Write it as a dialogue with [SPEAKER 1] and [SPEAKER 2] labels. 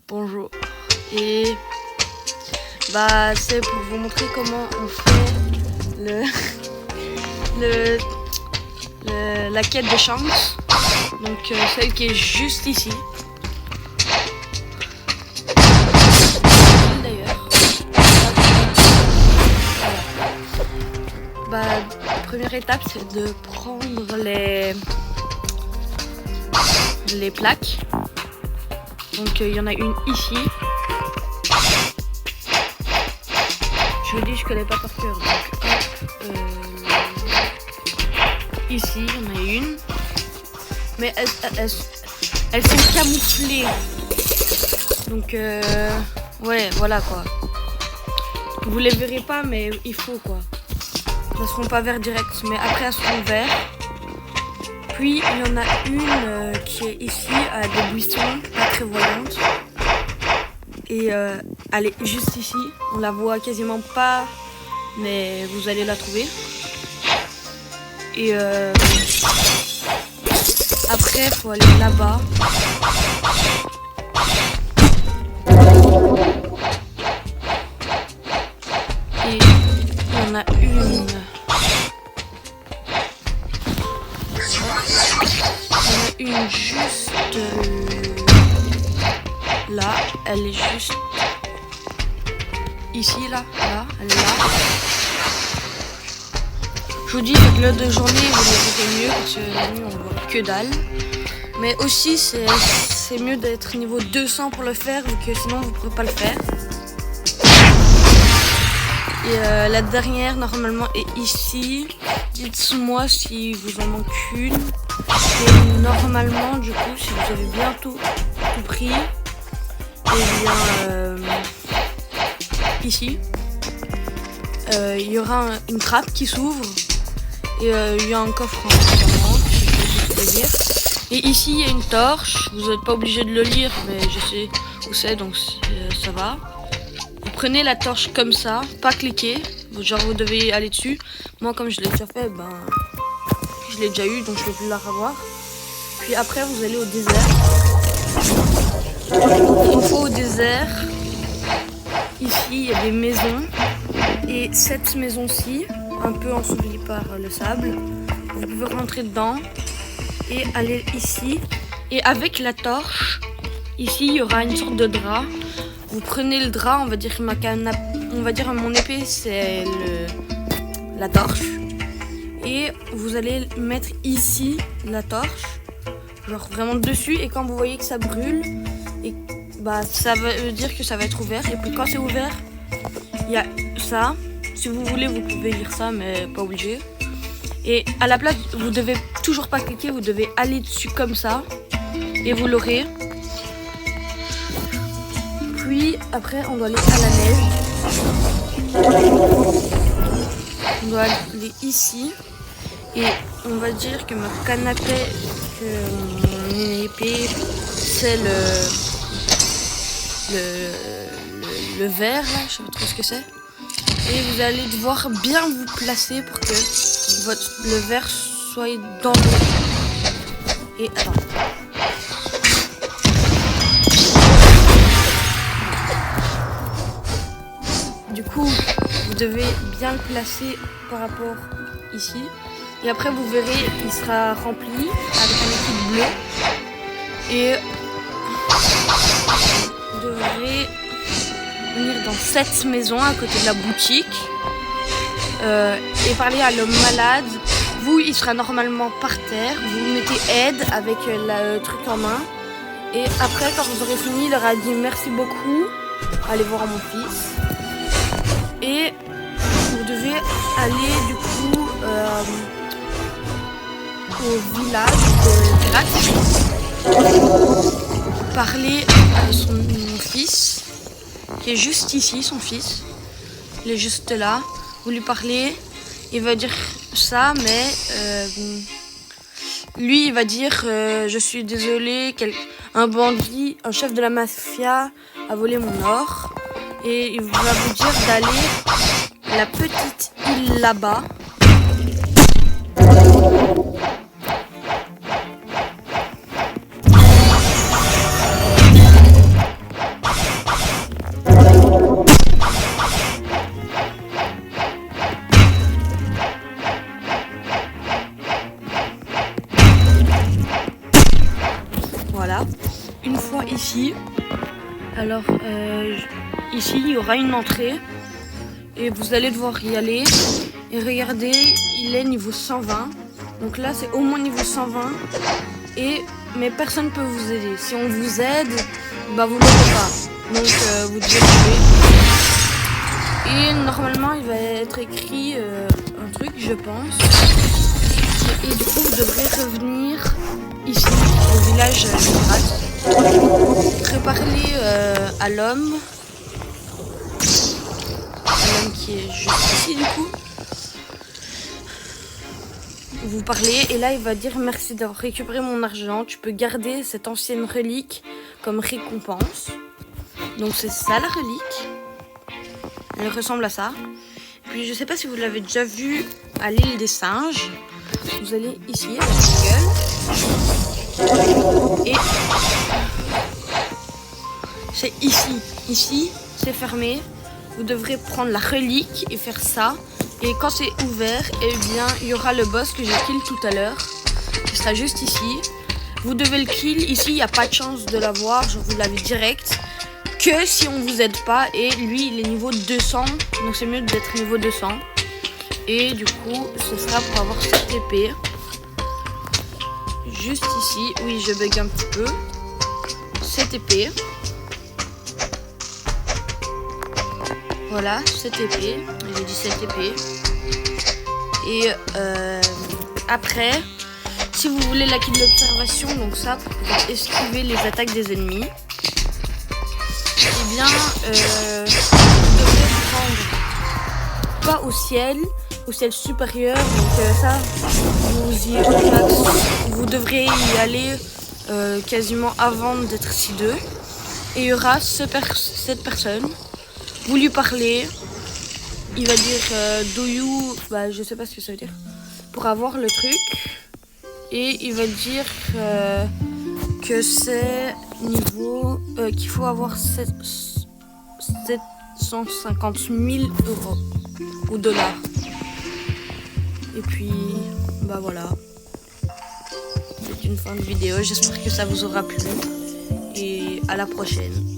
[SPEAKER 1] Bonjour, et c'est pour vous montrer comment on fait la quête de chance, donc celle qui est juste ici. D'ailleurs, voilà. Première étape, c'est de prendre les plaques. Donc il y en a une ici. Je vous dis, je connais pas par cœur. Donc ici, il y en a une. Mais elles sont camouflées. Donc ouais, voilà quoi. Vous les verrez pas, mais il faut quoi. Elles seront pas vertes direct, mais après elles seront vertes. Puis il y en a une qui est ici à des buissons, pas très voyante. Et elle est juste ici. On la voit quasiment pas, mais vous allez la trouver. Et après, il faut aller là-bas. Et il y en a une. Une juste là, elle est juste ici, là, elle est là. Je vous dis, avec l'heure de journée, vous les verrez mieux, parce que la nuit, on voit que dalle. Mais aussi, c'est mieux d'être niveau 200 pour le faire, vu que sinon, vous ne pourrez pas le faire. Et la dernière, normalement, est ici. Dites-moi si vous en manque une. Et normalement, du coup, si vous avez bien tout pris, et bien ici, il y aura une trappe qui s'ouvre et il y a un coffre en dire. Et ici, il y a une torche. Vous n'êtes pas obligé de le lire, mais je sais où c'est, donc ça va. Vous prenez la torche comme ça, pas cliquer, genre vous devez aller dessus. Moi, comme je l'ai déjà fait, je l'ai déjà eu, donc je vais plus la revoir. Puis après, vous allez au désert. Une fois au désert, ici, il y a des maisons. Et cette maison-ci, un peu ensevelie par le sable, vous pouvez rentrer dedans et aller ici. Et avec la torche, ici, il y aura une sorte de drap. Vous prenez le drap, on va dire mon épée, c'est la torche. Et vous allez mettre ici la torche, genre vraiment dessus, et quand vous voyez que ça brûle, et ça veut dire que ça va être ouvert. Et puis quand c'est ouvert, il y a ça. Si vous voulez, vous pouvez lire ça, mais pas obligé. Et à la place, vous devez toujours pas cliquer, vous devez aller dessus comme ça, et vous l'aurez. Puis après, on doit aller à la neige. On doit aller ici. Et on va dire que mon canapé, que mon épée, c'est le vert, là, je sais pas trop ce que c'est. Et vous allez devoir bien vous placer pour que le vert soit dans l'eau. Et attends. Du coup, vous devez bien le placer par rapport ici. Et après, vous verrez, il sera rempli avec un liquide bleu. Et vous devrez venir dans cette maison à côté de la boutique et parler à l'homme malade. Vous, il sera normalement par terre. Vous mettez aide avec le truc en main. Et après, quand vous aurez fini, il leur a dit merci beaucoup. Allez voir mon fils. Et vous devez aller du coup au village de Grax, parler à son fils, qui est juste ici, son fils. Il est juste là. Vous lui parlez, il va dire ça, mais lui, il va dire je suis désolé, un bandit, un chef de la mafia a volé mon or. Et il va vous dire d'aller à la petite île là-bas. Alors ici il y aura une entrée et vous allez devoir y aller. Et regardez, il est niveau 120. Donc là c'est au moins niveau 120. Mais personne ne peut vous aider. Si on vous aide, bah vous l'aurez pas. Donc vous devez trouver. Et normalement il va être écrit un truc, je pense. Et du coup vous devrez revenir ici au village pirate. Préparez à l'homme. L'homme qui est juste ici du coup. Vous parlez et là il va dire merci d'avoir récupéré mon argent. Tu peux garder cette ancienne relique comme récompense. Donc c'est ça la relique. Elle ressemble à ça. Puis je sais pas si vous l'avez déjà vu à l'île des singes. Vous allez ici avec la gueule. Et c'est ici. Ici c'est fermé. Vous devrez prendre la relique et faire ça. Et quand c'est ouvert, eh bien, il y aura le boss que j'ai kill tout à l'heure. Ce sera juste ici. Vous devez le kill. Ici, il n'y a pas de chance de l'avoir. Je vous l'avais direct. Que si on vous aide pas. Et lui, il est niveau 200. Donc c'est mieux d'être niveau 200. Et du coup, ce sera pour avoir cette épée. Juste ici. Oui, je bug un petit peu. Cette épée. Voilà, cette épée. J'ai dit cette épée. Et après, si vous voulez la kill d'observation, donc ça, pour pouvoir esquiver les attaques des ennemis, eh bien, vous devrez prendre pas au ciel supérieur. Donc ça, vous devrez y aller quasiment avant d'être C2. Et il y aura cette personne. Vous lui parlez, il va dire do you, bah je sais pas ce que ça veut dire, pour avoir le truc. Et il va dire que c'est niveau, qu'il faut avoir 750 000 euros ou dollars. Et puis, bah voilà. C'est une fin de vidéo, j'espère que ça vous aura plu. Et à la prochaine.